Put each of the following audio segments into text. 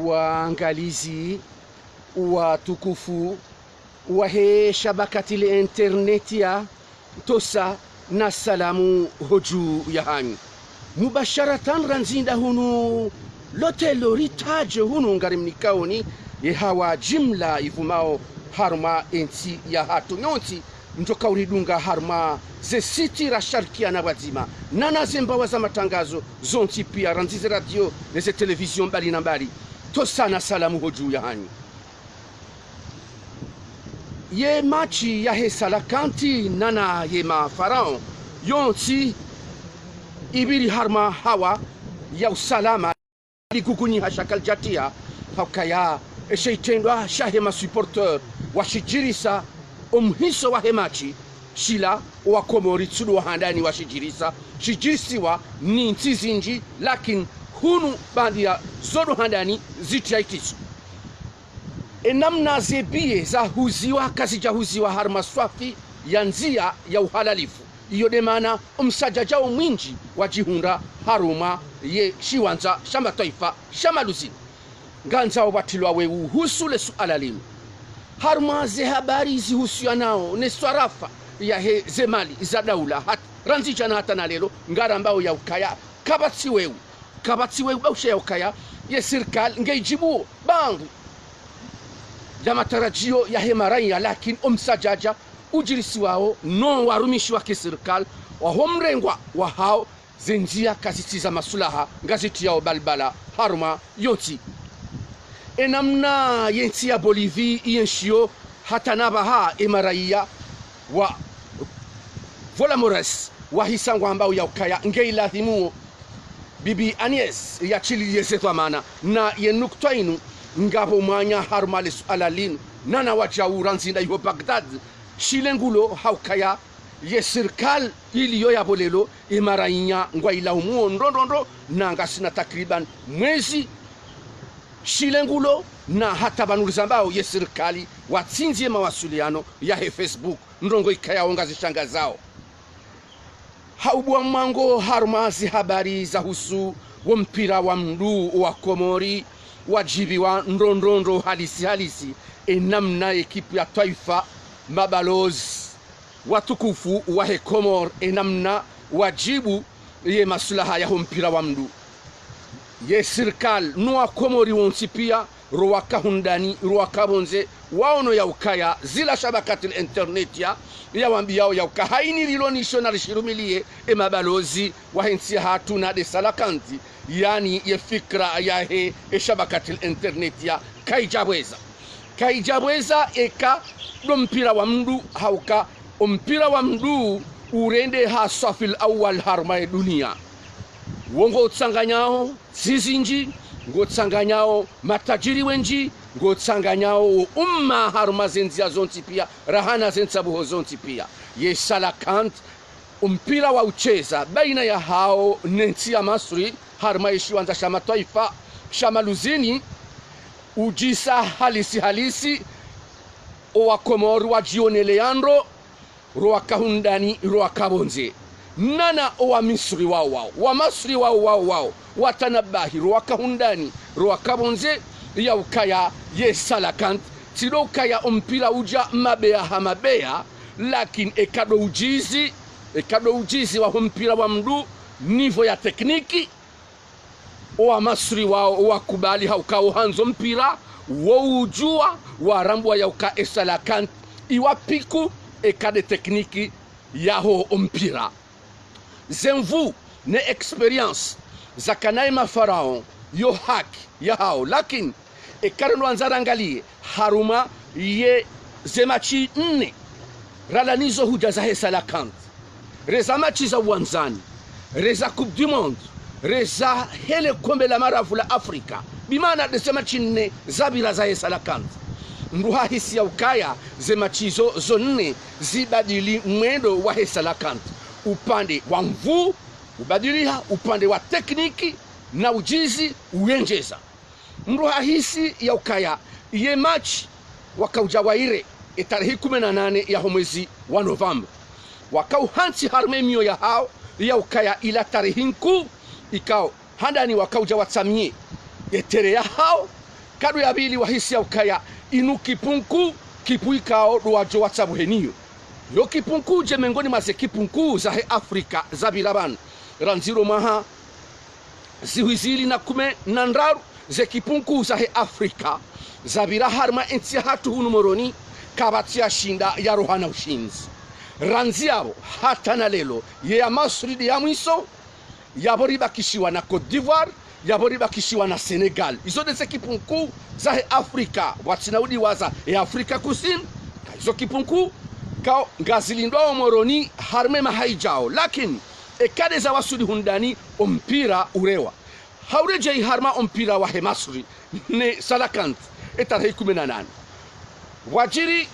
waangalizi watukufu wahe shabakati le interneti ya tosa na salamu hoju ya hanyu mubasharatan ranzinda hunu lotelo ritaje hunu ngarimnikaoni ye hawa jimla ifumao harma enti ya hatu nyonti mtoka uridunga harma ze siti rasharkia na wazima nana zembawa za matangazo zonti pia ranzize radio neze television mbali na mbali tosa na salamu hoju ya hanyu ye machi ya hesala kanti nana ye ma farao yonti ibiri harma hawa ya usalama liguguni hashakal jatia hakaya esheitendwa shahema supporteur washijirisa umhiso wa hemachi shila wa komori tsudu wa handani washijirisa shijirisiwa ni ntizinji lakin hunu bandia zodo handani zitiaitisu enamna zebie za huziwa kazi jahuziwa harma swafi ya nzia ya uhalalifu iyo demana umsajajao mwinji wajihunda haruma ye shiwanza shama taifa shama luzini nganza wabatilwa wewu husule suala limu haruma ze habari zihusiwa nao ne swarafa ya he zemali za daula hat ranzichana hata na lelo ngara ambao ya ukaya kabati wewu bausha ya ukaya ye sirkal ngeijibu bangu ya matarajio ya hemaraya lakini umsajaja ujirisi wao no warumishi wa kisirikal wa homrengwa wa hao zenjia kasiti za masulaha ngaziti yao balbala haruma yoti enamna yenti ya Bolivie yenshio hata nabaha emaraya wa Vola Mores wa hisangwa ambao ya ukaya ngeila himuo bibi Agnes ya chili yezetwamana na yenuktoinu ngabo mwanya haruma suala linu nana wajaura nzinda yuho Baghdad shilengulo haukaya ye sirkal iliyo ya bolelo imarainya ngwaila umuo ndondondo na ngasina takriban mwezi shilengulo na hata banulizambao ye sirkali watsinzie mawasiliano ya he Facebook ndongo ikaya ongazishanga zao haubwa mmango harumazi habari za husu wa mpira wa mdu wa Komori wajibiwa ndondondo halisi enamna ekipu ya taifa mabalozi watukufu wa he Komor enamna wajibu ye maslaha ya mpira wa mdu ye sirkal nuwa Komori wonsi pia ruwaka hundani ruwaka bonze waono ya ukaya zila shabakati internet ya wambiao ya ukahaini lilonisho na rishirumilie mabalozi wa hensi hatuna de salakanti yani ye fikra ya he shabakati internet ya kaijabweza eka do mpira wa mdu hauka mpira wa mdu urende hasafil awal harma ya dunia wongo tsanganyao zizinji ngo tsanganyao matajiri wenji ngo tsanganyao umma harma zenzia zonti pia rahana zensabuho zonti pia ye salakant mpira wa ucheza baina ya hao nensi ya Masri harma ishiwanza shama taifa shama luzini ujisa halisi owa Komoro wa Jione Leandro roa kahundani roa kabonze nana owa Misri wao wa Masri wao watanabahi roa kahundani roa kabonze ya ukaya ye salakant tido ukaya mpira uja mabea lakini ekado ujizi wa mpira wa mdu nivo ya tekniki owa Masri wao wakubali haukao hanzo mpira wo ujua warambwa ya uka esalakant iwapiku ekade tekniki yaho mpira zenvu ne experience za kanai mafarao yo haki ya hao lakini ekareno anzarangalie haruma ye zemachi nne ralanizo huja za esalakant reza machi za uwanzani reza coupe du monde reza hele kombe la marafu la Afrika bimana de zemachi nne zabila za esalakant nduha hisi ya ukaya zemachizo zonne zibadili mwendo wa esalakant upande wa mvu ubadiliha upande wa tekniki na ujizi uenjeza nduha hisi ya ukaya ye match wakaujawaire tarehe 18 ya mwezi wa Novemba wakauhansi harmemio ya hao ya ukaya ila tarehe nkuu ikao handani wakauja watsamie etere ya hao kadu ya bili wahisi ya ukaya inu kipunku kipuikao duwajo watsabu heniyo yo kipunku je mengoni maze kipunku za he Afrika za bilaban ranziro maha ziwizili na kume nandraru ze kipunku za he Afrika za bila harma entia hatu hunu moroni kabatia shinda ya rohana ushinzi ranziabo hata na lelo ye ya Masri ya mwiso yabori bakishiwa na Cote d'Ivoire yabori bakishiwa na Senegal izo de kipunku za he Afrika watinaudi waza e Afrika kusini izo kipunku kao ngazilindwa omoroni harme mahaijao lakini ekade za wasudi hundani ompira urewa haureje harma ompira wa he Masri ne salakant etarehe 18 wajiri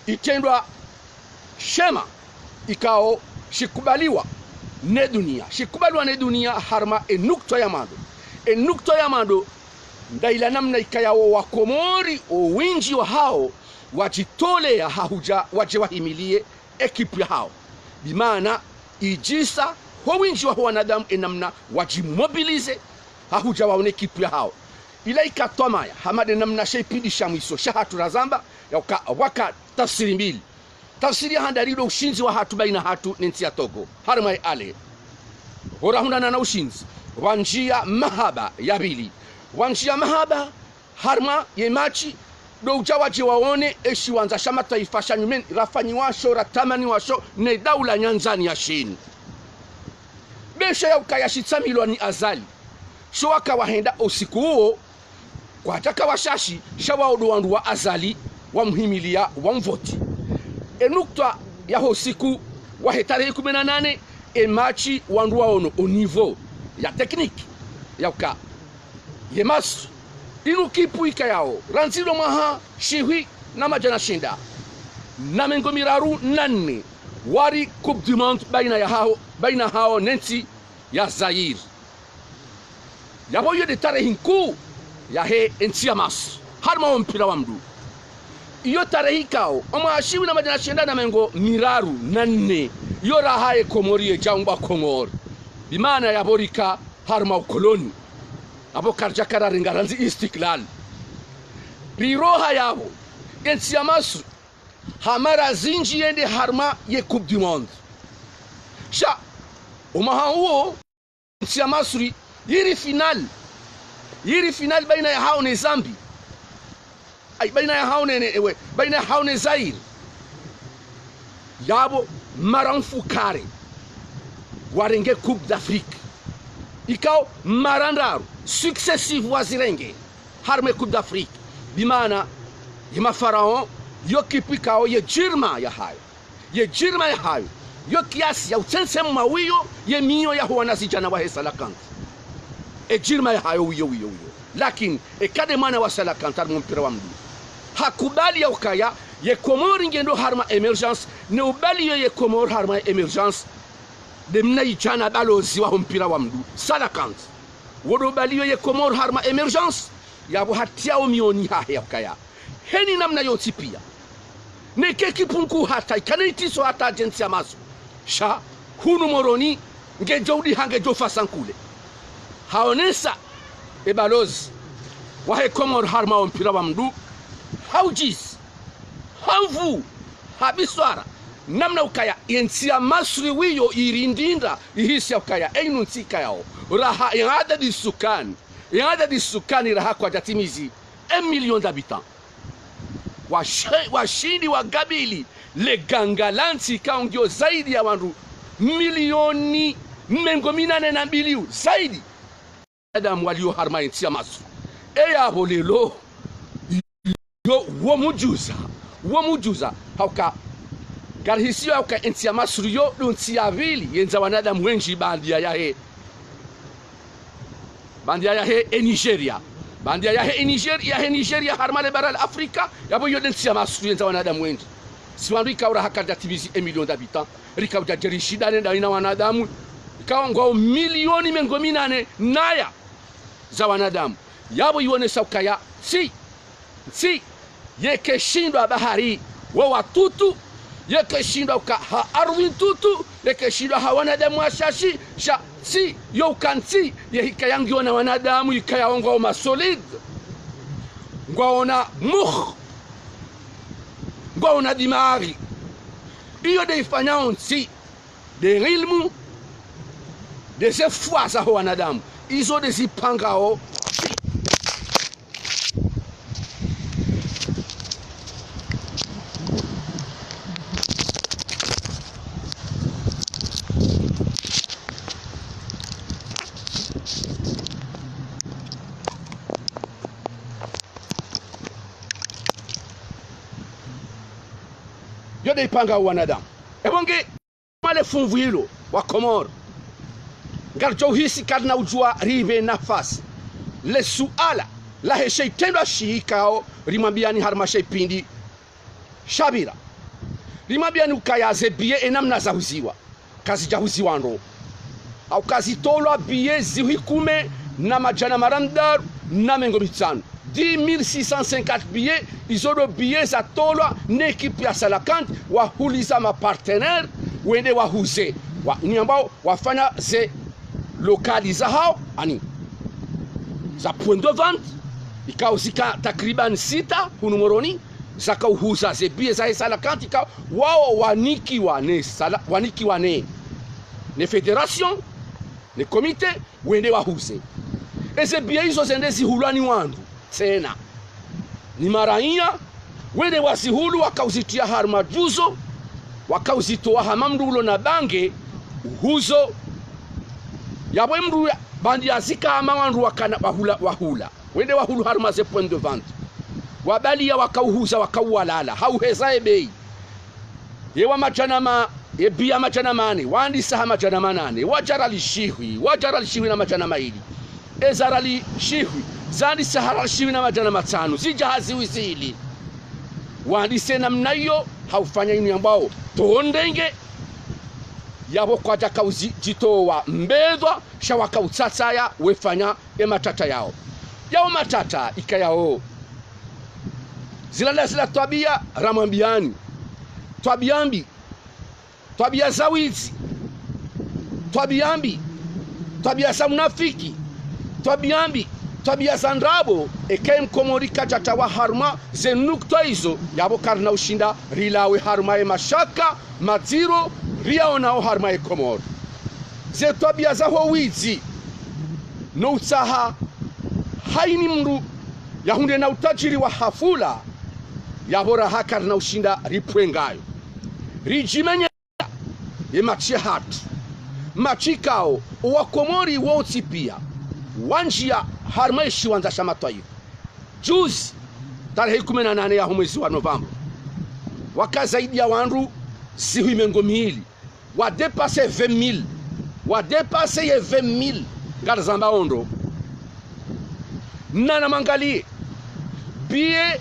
itendwa shema ikao shikubaliwa ne dunia harma enukto ya mando ndaila namna ikayawo wa Komori o winji wa hao wajitole ya hahuja waje wahimilie ekipu ya hao bimana ijisa ho winji wa wanadamu enamna wajimobilize hahuja waone ekipu ya hao ila ikatwamaya hamade namna sheipindisha mwiso shahatu razamba ya waka tafsiri mbili tafsiri ya handarido ushinzi wa hatu baina hatu ninti ya Togo harma ale hora hundana na ushinzi wanjia mahaba ya bili wanjia mahaba harma ye machi do ujawaji waone eshi wanza shama taifa shanyumen rafanyi washo ratamani washo ne daula nyanzani ya shini besha ya ukayashitsamilwa ni azali sho waka wahenda usiku huo kwa hataka washashi shawa oduwandu wa azali wa mhimilia wa mvoti enukta ya hosiku wa hetare 18 emachi wanduwa ono au niveau ya tekniki ya uka yemas inu kipu ikayao ranzilo maha shihui na majana shinda na mengo miraru nane wari coupe du monde baina hao nenti ya Zaire ya boyo de tarehe hinku ya he enti ya mas harma mpira wa mdu iyo tarehe kao oma shiwi na majana shinda na mengo miraru nane yo rahaye Komori jangwa Komori bimana ya borika harma ukoloni abo karjakara ringaranzi istiklal biroha yabo enti ya Masri hamara zinji yende harma ye coupe du monde sha umaha huo enti ya Masri yiri final baina ya hao ne Zambi baina ya hao ne Zaire yabo maranfukare warenge coupe d'Afrique ikao marandaru successive wazirenge harme coupe d'Afrique bimana yema faraon yo kipikao ye jirma ya hayo yo kiasi ya utense mawiyo ye miyo ya huwa nasijana wa hesalakant jirma ya hayo wiyo lakini kade mwana wa salakantar mpira wa mdu hakubali ya ukaya ye Komori ngendo harma emergence ne ubali ye Komori harma emergence de mnaijana balozi wa mpira wa mdu salakant wodo bali ye Komori harma emergence yabo hatia omioni hahe ya ukaya heni namna yoti pia ne kekipunku hata ikanitiso hata agency ya maso sha hunu moroni nge jodi hange jofa sankule haonesa balozi wa he Komori harma mpira wa mdu haujis havu habiswara namna ukaya enti ya Masri wiyo irindinda ihisi ya ukaya einu ntika yao raha yada di sukani raha kwa jatimizi 1 million d'habitants washindi wa gabili le gangalanti kaungio zaidi ya wandu milioni mengominane na mbiliu zaidi adam walio harma enti ya Masri eya bolelo yo womujuza hauka garhisio hauka enti ya Masri yo dunti ya vili yenza wanadamu wenji bandia ya he Nigeria bandia ya he Nigeria harmale baral Afrika yabo yo denti ya Masri yenza wanadamu wenji siwandu ikaura haka jatimizi 1 million d'habitants rika ujajerishida nenda ina wanadamu ikawa milioni mengominane naya za wanadamu yabo yuone saukaya si yekeshindwa bahari wa watutu yekeshindwa ka ardhi tutu yekeshindwa hawanadamu ashashi sha si yo kanti yehikayangiwa na wanadamu ikayaongo masolid ngwaona mukh ngwaona dimari iyo de ifanyao nsi de ilmu de sefua za wanadamu izo de zipangao yode ipanga wanadamu ebonge male funvuilo wa Komoro ngarjo hisi kadna ujua ribe nafasi le suala la heshe tendo shikao rimambiani harmashe pindi shabira rimambiani ukayaze biye enamna za huziwa kazi jahuziwa ndo au kazi tolwa biye zihikume na majana marandar na mengo mitano 10,650 billets izodo billets za tolwa n'ekipe ya Salakant wahuliza mapartenaire wende wahuze ni ambao wafanya ze lokaliza hao ani za point de vente ikauzika takriban 6 hunumoroni zakauhuza ze billets za Salakant ika wao waniki wane ne federation ne komite wende wahuze eze billets hizo zende zihulani wandu tena ni maraia wende wasihulu wakauzitia harmajuzo wakauzitoa hamamdulo na bange uhuzo yabwe mru bandi azika amawandu wakana wahula wende wahulu harmaze point de vente wabalia wakauhuza wakauwalala hauheza ebei yewa machanama ebia machanamane wandi saha machanamane wajara lishihwi na machanama hili ezarali shihwi zandi sahara shiwi na majana matano zijahazi wizili wandise namna hiyo haufanya inu ambao tondenge yabo kwa jaka jitowa mbedwa shawaka utsatsaya wefanya matata yao matata ikayao zila twabia ramambiani twabia zawizi twabia za munafiki tabia za ndrabo eke mkomori kachata wa harma zenukta hizo yabo karna ushinda rilawe harma mashaka maziro riaonao harma Komoro ze tabia za howizi no utsaha haini mru yahunde na utajiri wa hafula yabora hakarna ushinda ripwengayo rijimenye machi hatu machikao wa Komori wotsi pia wanjia harmaishi wanza shama taifa juzi tarehe 18 ya mwezi wa Novemba wakazaidi ya wandu sihui mengo miili wadepase 20,000 wadepase ye 20,000 ngara zamba ondo nana mangalie bie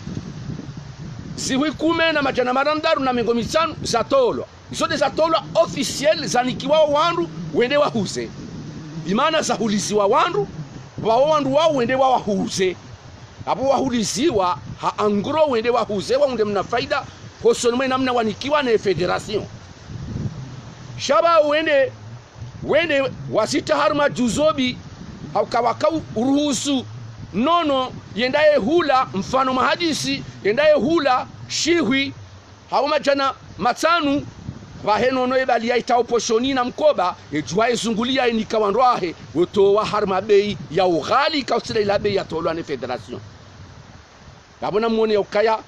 sihui kume na majana marandaru na mengo mitano zatolwa isote zatolwa officiel zanikiwa wandu wende wahuze imana zahuliziwa wandu wandu wao wende wahuze abo wahuliziwa ha angro wende wahuze wande mna faida hosonwe namna wanikiwa na federation shaba wende wasita harma juzobi hawakawaka uruhusu nono yendaye hula mfano mahadisi yendaye hula shihwi hawamajana matanu baheno no ebali yaita oposhoni na mkoba ejwa ezungulia enikawandwahe wotowa harma bei ya ughali kausile la bei ya tolwa ne federation kabona muone ukaya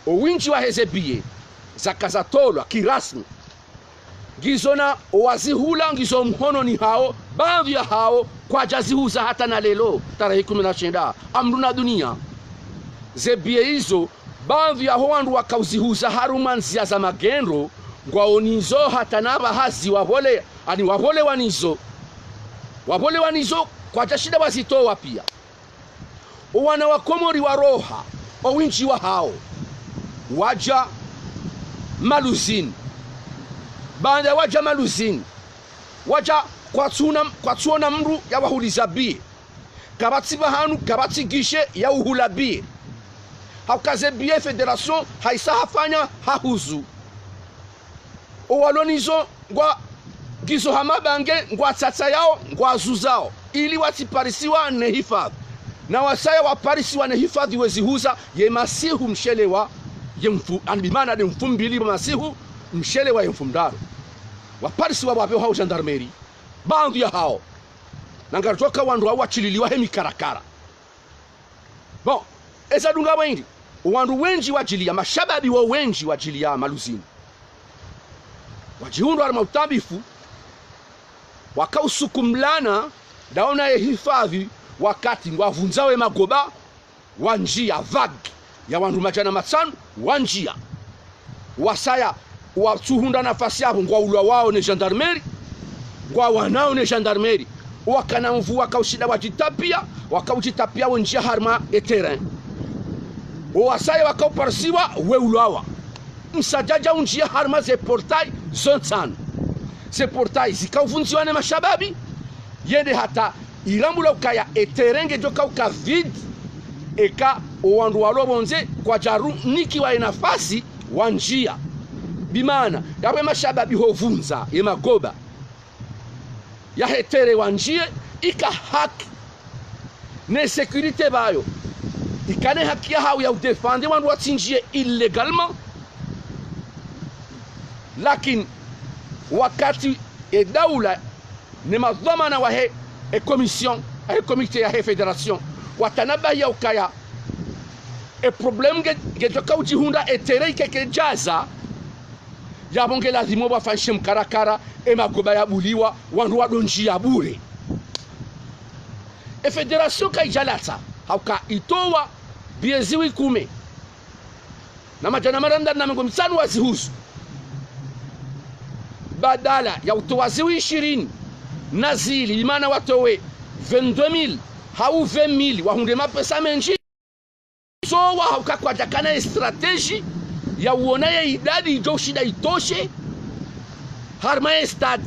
owinji wa hezebie zakaza tolwa kirasmi ngizona owazihula ngizo mhono ni hao baadhi ya hao kwa jazihuza hata na lelo tarehe 19 amruna dunia zebie hizo baadhi ya wandu wakauzihuza harumanzia za magendo ngwaonizo hata naba hazi wabole wanizo kwa jashida wazitoa pia wana wa Komori wa roha owinji wa hao waja maluzini banda waja maluzini waja kwa tuona mru ya wahuliza bie kabati bahanu kabati gishe ya uhula bie haukaze bie federation haisa hafanya hahuzu owalonizo ngwa gizo hamabange ngwa tsatsa yao ngwa zuzao ili watiparisiwa ne hifadhi na wasaya wa Paris wanahifadhi wezihuza ye masihu mshelewa yemfu anbimana de mfumbili masihu mshelewa yemfumdaro wa Paris wa wape hao gendarmerie bandu ya hao nangartoka wandu hao wachililiwa hemi karakara bon eza dunga wengi wandu wengi wajilia mashababi wa wengi wajilia maluzini wajihundo arma utabifu wakausukumlana daona ye hifadhi wakati ngwavunzawe magoba wanjia vague ya wandu majana matsanu wanjia wasaya watuhunda nafasi yabo ngwaulwa wao ne gendarmerie ngwa wanao ne gendarmerie wakana mvu wakaushida wakaujitapia njia harma et terrain wasaya wakauparsiwa weulwawa msajaja njia harma ze portail zontsanu ze portail zikauvunziwa ne mashababi yende hata ilambula ukaya eterenge joka uka vide eka owandu walobonze kwa jaru niki wa nafasi wanjia bimana yawe mashababi hovunza yemagoba ya hetere wanjie ika haki ne sécurité bayo ikane haki ya hao ya udefende wandu watsinjie illégalement lakini wakati edaula ne madhamana wa he e commission e comité ya he fédération watanaba ya ukaya e problem ge hunda etere keke jaza yabonge lazima bafanishe mkarakara e magoba ya buliwa wandu wadonji ya bure e fédération kaijalata hauka itowa bieziwi kume na majana maranda na mgomsanu wazihusu badala ya utowaziwi 20 nazili imana watowe 22,000 hau 20,000 wahunde mapesa menji so wa hauka kwa jakana strategy ya uonaye idadi ijo shida itoshe harma stade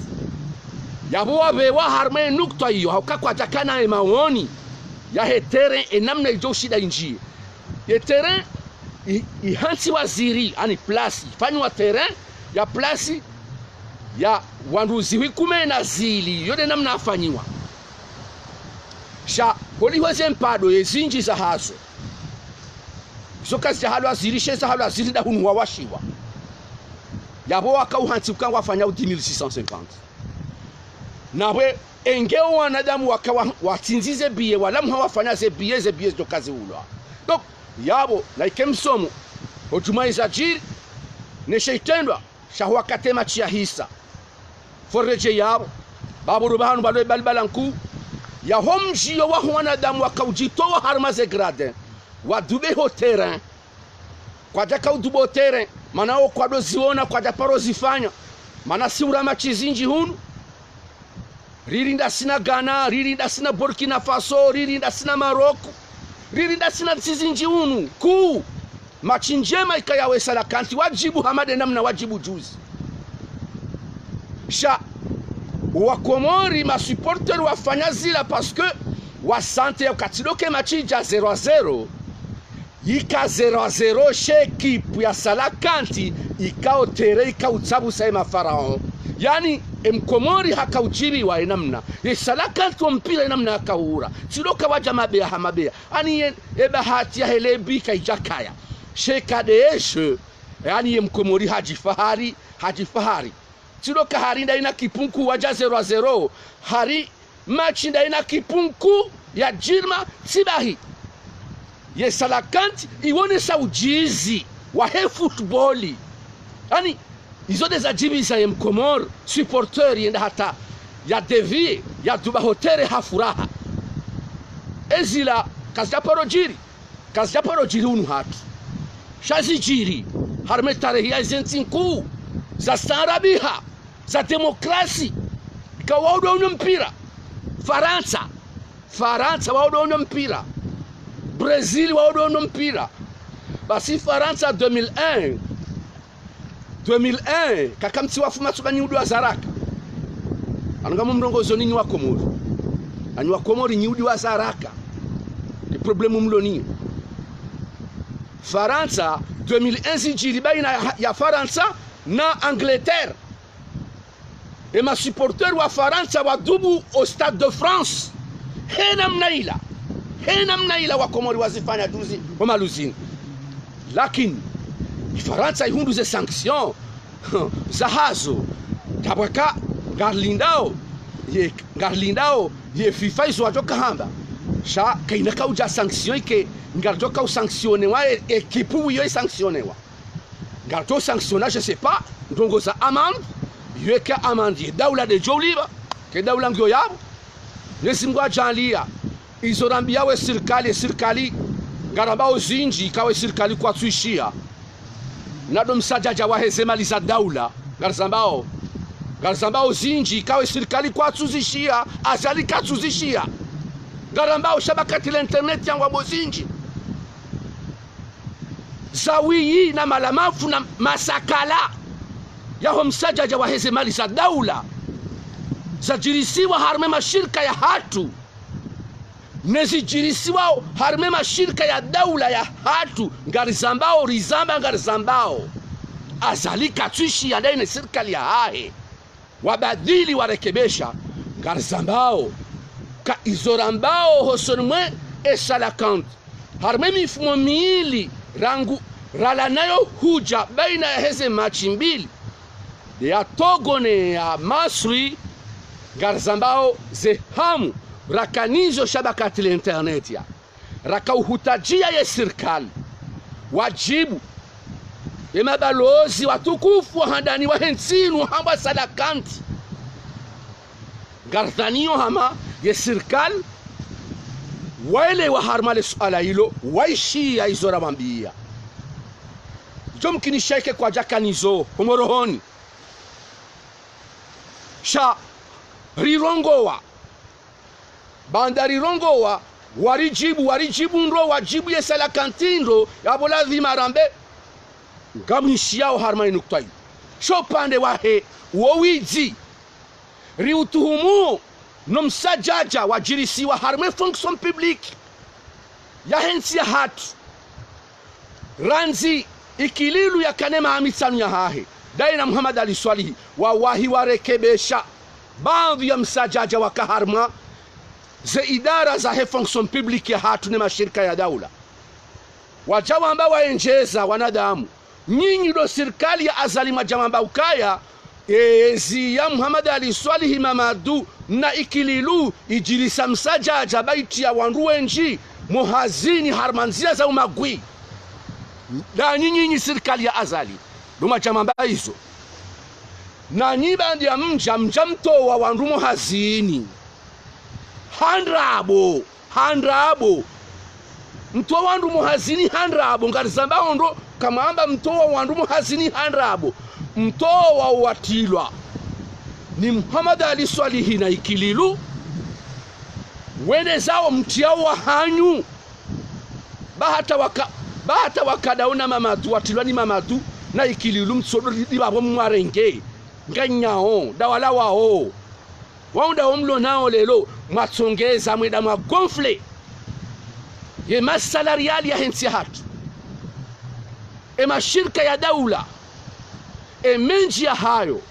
ya boa bewa harma nukta hiyo hauka kwa jakana maoni ya hetere enamna ijo shida inji hetere ihansi waziri ani place fanywa terrain ya place ya wanduzi wikume na zili yode namna afanyiwa sha holi weze mpado yezinji za hazo sokazi halo aziri sheza halo aziri da hunu wawashiwa yabo wakauhansi ukangwa afanya 10650 nawe engeo wanadamu wakawa watinzize biye walamu hawafanya ze biye zokazi ulwa donc yabo like msomo otumaiza jiri ne sheitendwa shahwa katema chia hisa foreje yabo babu rubahanu balwe balbalanku ya homjio wa wanadamu wakaujitoa harmaze grade wadube ho terrain kwa jaka udubo terrain manao kwa doziona kwa japaro zifanya mana siura machizinji hunu ririnda sina Ghana ririnda sina Burkina Faso ririnda sina Morocco ririnda sina chizinji hunu ku machinjema ikayawe salakanti wajibu hamade namna wajibu juzi sha wakomori ma supporter wafanya zila parce que wasante ya katiloke machija 0-0 ika 0-0 shekipu ya salakanti ikao tere ikautsabu saima Pharaon yani mkomori haka ujibi wa namna ye salakanti wa mpira namna akahura tiloka waja mabea hamabea ani eba hati ya helebi kaijakaya shekadeeshe yani mkomori hajifahari tiloka harinda ina kipunku waja 0-0 hari machinda ina kipunku ya jirma sibahi ye salakanti iwone sa ujizi wa he footballi yani izo deza jibi za ye mkomor supporter yenda hata ya devie ya duba hotere hafuraha ezila kazjaparo jiri unu hatu shazi jiri harme tarehi ya zentinku za starabiha za demokrasi kawaudo unu mpira Faransa waudo unu mpira Brazil waudo unu mpira basi Faransa 2001 kakamti wafuma tukani udu wa zaraka anungamu mrongozo nini wa Komori ani wa Komori ni udu wa zaraka ni problemu mloni Faransa 2001 zijiri baina ya Faransa na Angleterre et ma supporter wa Faransa wa dubu au Stade de France henam naila hena mna ila wakomori wazifanya duzi wa maluzini. Lakini Faransa ihunduze sanction za hazo tabaka garlindao ye FIFA izo watoka hamba sha kaina kauja sanction ike ngartoka usanctionnewa ekipu yo sanctionnewa ngarto sanctionna je sais pas ndongo za amande yeka amande daula de joliba ke daula ngyo yabo nesimgwa janlia izo rambia we serikali ngarambao zinji ikawe serikali kwa tuishia nado msajaja wahezemaliza daula garzambao zinji ikawe serikali kwa tuzishia azali katuzishia garambao shabakati la internet yangu abo zinji zawiyi na malamafu na masakala yaho msajaja wahezemaliza daula zajirisiwa harme mashirika ya hatu nezijirisiwa harme mashirika ya daula ya hatu ngarizambao azalika tuishi ya ndani serikali ya hae wabadili warekebesha ngarizambao ka izorambao hosonmwe esalakant harme mifumo miili rangu rala nayo huja baina ya heze machi mbili ya Togone ya Masri ngarizambao zehamu rakanizo shabakati la internet ya rakauhutajia ya serikali wajibu ya mabalozi watukufu handani wa hensinu hamba salakanti gardhanio hama ya serikali wale wa harmale suala hilo waishi ya izora mambia jomkini sheke kwa jakanizo homorohoni sha rirongowa bandari rongowa warijibu ndo wajibu ye salakantindo yabola dhimarambe ngamishiyao harmani nuktayi shopande wahe wowidzi riutuhumu nomsajaja wajirisiwa harme fonction publique ya hensi ya hatu ranzi ikililu ya kanema amitsanu ya hahe daina Muhammad Ali Swalihi wawahi warekebesha baadhi ya msajaja wakaharma ze idara za fonction publique ya hatu ne mashirika ya daula wajawamba waenjeza wanadamu nyinyi do serikali ya azali majawamba ukaya ezi ya Muhammad Ali Swalihi Mamadu na ikililu ijilisa msajaja baiti ya wanruenji muhazini harmanzia za umagwi na nyinyi serikali ya azali do majawamba hizo na nyibandi ya mja mtoa wanrumo hazini handrabo mtoa wandu muhazini handrabo ngarizambao ndo kamaamba mtoa wandu muhazini handrabo mtoa watilwa ni Muhammad Ali Swalihi na ikililu wene zao mtiao wa hanyu bahata wakadaona Mamadu watilwa ni Mamadu na ikililu msodo libabo mwarenge nganyao dawala wao waunda omlo nao lelo mwatsongeza mweda mwa gonfle ye masalariali ya hensi hatu mashirika ya daula menji ya hayo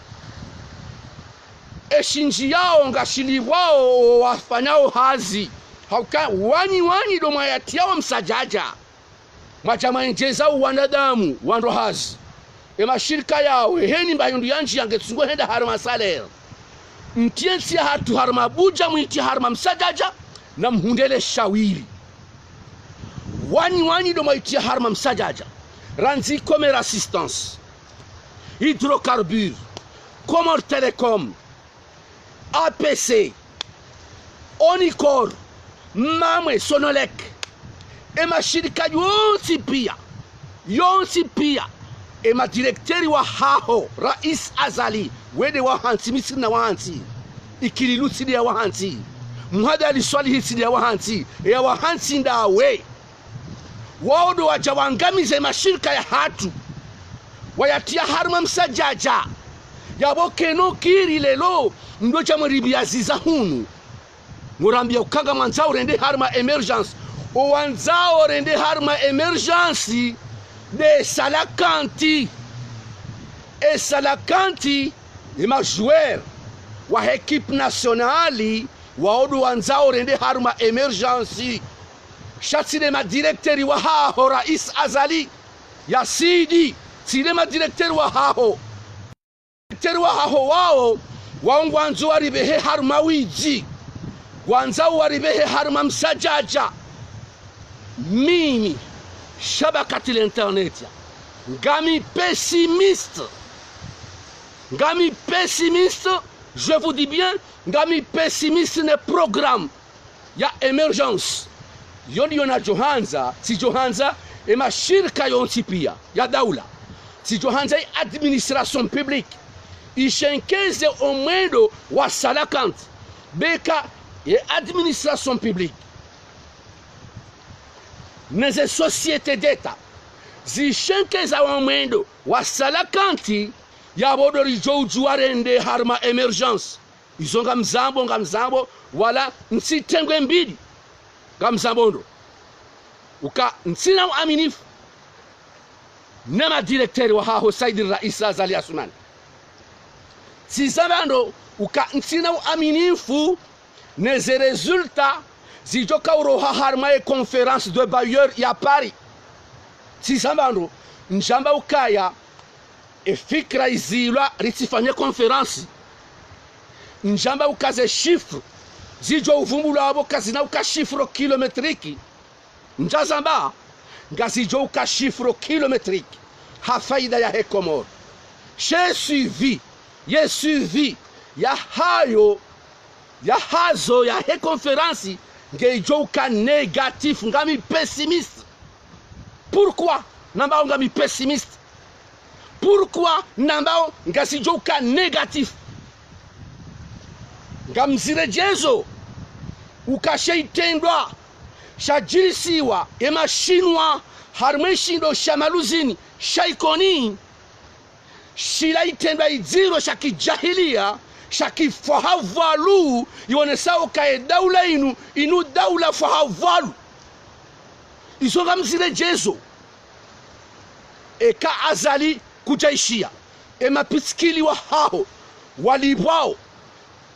shinji yao ngashilibwao wafanyao hazi hauka wani do mwayatiao msajaja mwachamaenjeza wanadamu wando hazi mashirika yao heni mbayundu yanji yangetsungo henda harma salaire mtiensi hatu harma buja mwiti harma msajaja na mhundele shawiri wani do mwiti harma msajaja ranzi Comer Assistance Hydrocarbures Comor Telecom APC Onicor Mamwe Sonolec mashirika yonsi pia madirekteri wa haho Rais Azali wede wahansi misiri na wahansi ikililu sidi ya wahansi Muhammad Ali Swalihi sidi ya wahansi ya wahansi ndawe waodo wajawangamize mashirika ya hatu wayatia harma msajaja yabokeno kiri lelo ndo chamuribiaziza hunu ngurambia ukanga mwanzao rende harma emergence owanzao rende harma emergence de Salakanti Salakanti ni majoueur wa equipe nationali waodo wanzao rende harma emergence shatsile directeur wa haho rais azali ya sidi tsile directeur wa haho directeur wa haho wao waongwanzo waribehe haruma wiji kwanza waribehe haruma msajaja mimi shabakati l'internet ngami pessimiste, je vous dis bien, ngami pessimiste ne programme ya emergence yoni yona johanza si johanza e mashirika yonsi pia ya daula si johanza administration publique ishenkeze omwendo wa salakanti beka e administration publique neze société d'état zishenkeza omwendo wa salakanti yabodori jouju warende harma emergence izonga mzambo wala nsitengwe mbili ngamzambondo uka nsina uaminifu nema directeur wa haho Saidi Rais Azali Asumani sizabando uka nsina uaminifu neze resultat zijoka uroha harma e conférence de bailleurs ya Paris sizabando njamba ukaya efikra izilwa ritifanye conférence njamba ukaze chiffre zijo uvumbula abo kazina ukashifro kilometriki njazamba ngazijo ukashifro kilometriki ha faida ya Comores j'ai suivi ya hayo ya hazo ya he conférence ngejo uka négatif ngami pessimiste. Pourquoi namba ngami pessimiste? Pourquoi namba ngasijo uka négatif? Ngamzire jezo ukashaitendwa shajilisiwa emashinwa harmeshindo shamaluzini shaikoni shilaitendwa idziro shakijahilia shakifahawalu ionesao kae daula inu daula fahawalu iso ngamzire jezo eka azali kujaishia emapitskili wa hao walibwao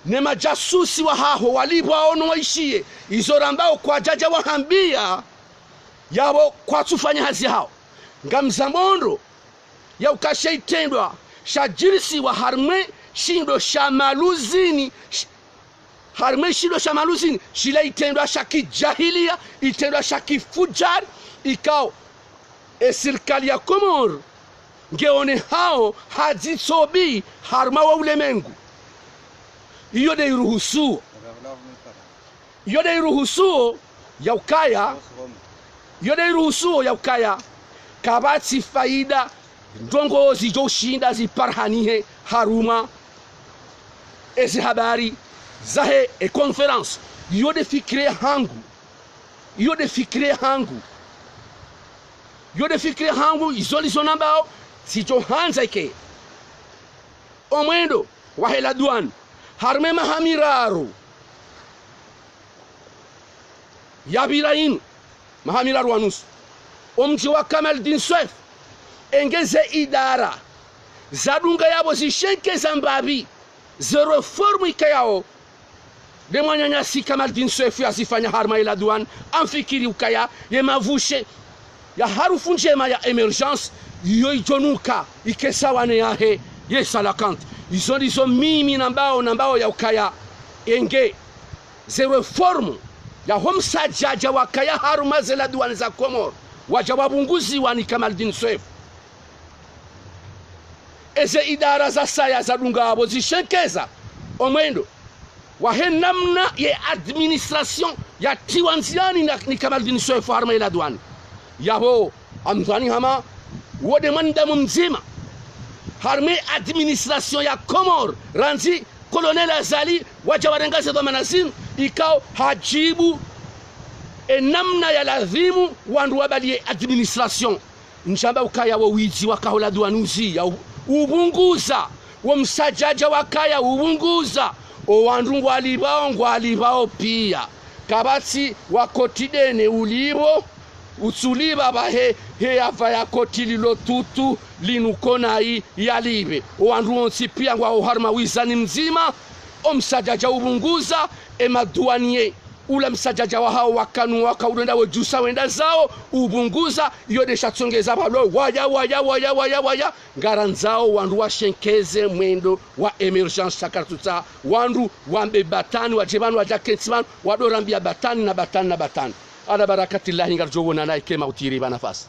ne majasusi wa haho walibwa ono waishie izorambao kwa jaja wahambia yabo kwa tufanya hazi hao ngamzamondo ya ukashaitendwa shajirisi wa harme shindo shamaluzini shila itendwa shakijahilia itendwa shakifujar ikao serikali ya Comores ngeone hao hazitsobi harma wa ulemengu iyo de iruhusuo ya ukaya kabati faida ndongo zijoshinda ziparhanihe haruma ezi habari zahe e conference iyo de fikre hangu izolizo nambao sijohanza ike omwendo wahela duan harme mahamiraru yabirainu mahamiraru wanusu omji wa Kamaldin Swef engeze idara zadunga yabo zishenke zambabi ze reformu ikayao de mwanyanyasi Kamaldin Swef yazifanya harma ila duan amfikiri ukaya ye mavushe ya harufu njema ya emergence iyo ijonuka ikesawane yahe ye salakanti izo mimi nambao ya ukaya enge ze reformu ya homsa jaja wakaya haruma zela duani za Comores wajawabunguzi wani Kamaldin Swef eze idara za saya za dungabo zishenkeza omwendo wahe namna ye administration ya tiwanziani ni Kamaldin Swef haruma ila duani yabo amzani hama wode mandamu mzima harme administration ya Comores ranzi Colonel Azali wajawarengaze do manazin ikao hajibu namna ya lazimu wandu wabalie administration njamba ukaya wa wizi wakahola duanuzi ya ubunguza wa msajaja wakaya ubunguza o wandu ngwalibao pia kabati wakotidene ulibo utsuliba bahe ava ya kotililo tutu linukonai yalibe wandu onsi pia ngwa harma wizani mzima omsajaja ubunguza emaduanie ula msajaja wa hao wakanu wakaudenda wejusa wenda zao ubunguza yode shatsongeza balo waya ngaranzao wandu washenkeze mwendo wa emergence sakartuta wandu wambe batani wajebanu wajakensman wadorambia batani na batani ala barakatillahi ngarjowona na ikema utiri banafasi